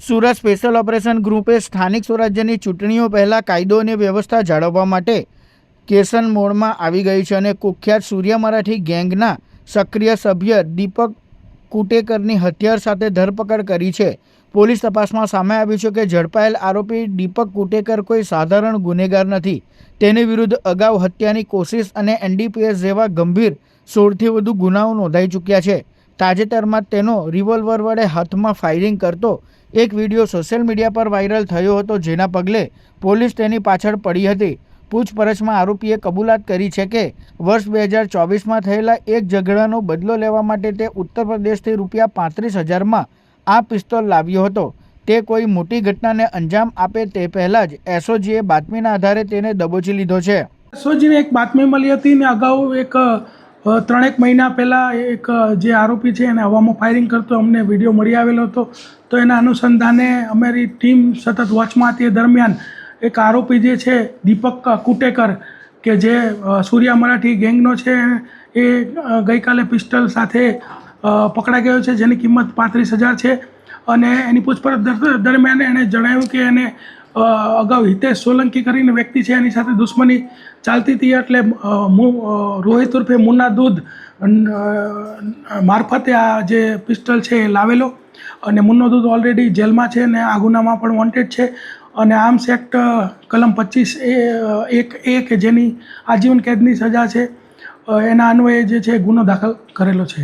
Surat special operation ગ્રુપે સ્થાનિક સ્વરાજ્યની ચૂંટણીઓ પહેલાં કાયદો અને વ્યવસ્થા જાળવવા માટે કેશન મોડમાં આવી ગઈ છે અને કુખ્યાત સૂર્ય મરાઠી ગેંગના સક્રિય સભ્ય દીપક કુટેકરની હથિયાર સાથે ધરપકડ કરી છે। પોલીસ તપાસમાં સામે આવ્યું છે કે ઝડપાયેલ આરોપી દીપક કુટેકર કોઈ સાધારણ ગુનેગાર નથી। તેની વિરુદ્ધ અગાઉ હત્યાની કોશિશ અને NDPS જેવા ગંભીર 16થી વધુ ગુનાઓ નોંધાઈ ચૂક્યા છે। તાજેતરમાં તેનો રિવોલ્વર વડે હાથમાં ફાયરિંગ કરતો એક વિડીયો સોશિયલ મીડિયા પર વાયરલ થયો હતો, જેના પગલે પોલીસ તેની પાછળ પડી હતી। પૂછપરછમાં આરોપીએ કબૂલાત કરી છે કે વર્ષ 2024માં થયેલા એક ઝઘડાનો બદલો લેવા માટે તે ઉત્તર પ્રદેશથી ₹35,000માં આ પિસ્તોલ લાવ્યો હતો। તે કોઈ મોટી ઘટનાને અંજામ આપે તે પહેલાં જ SOGએ બાતમીના આધારે તેને દબોચી લીધો છે। SOGને એક બાતમી મળી હતી ને અગાઉ એક 3-1 મહિના પહેલાં એક જે આરોપી છે એને હવામાં ફાયરિંગ કરતો અમને વિડીયો મળી આવેલો હતો। તો એના અનુસંધાને અમારી ટીમ સતત વોચમાં હતી। એ દરમિયાન એક આરોપી જે છે દીપક કુટેકર કે જે સૂર્ય મરાઠી ગેંગનો છે, એ ગઈકાલે પિસ્તોલ સાથે પકડાઈ ગયો છે, જેની કિંમત 35,000 છે। અને એની પૂછપરછ દરમિયાન એણે જણાવ્યું કે એને અગાઉ હિતેશ સોલંકી કરીને વ્યક્તિ છે એની સાથે દુશ્મની ચાલતી હતી, એટલે રોહિત ઉર્ફે મુન્ના દૂધ મારફતે આ જે પિસ્તોલ છે એ લાવેલો। અને મુન્નો દૂધ ઓલરેડી જેલમાં છે અને આ ગુનામાં પણ વોન્ટેડ છે અને આર્મ્સ એક્ટ કલમ 25(1)(a) કે જેની આજીવન કેદની સજા છે, એના અન્વયે જે છે ગુનો દાખલ કરેલો છે।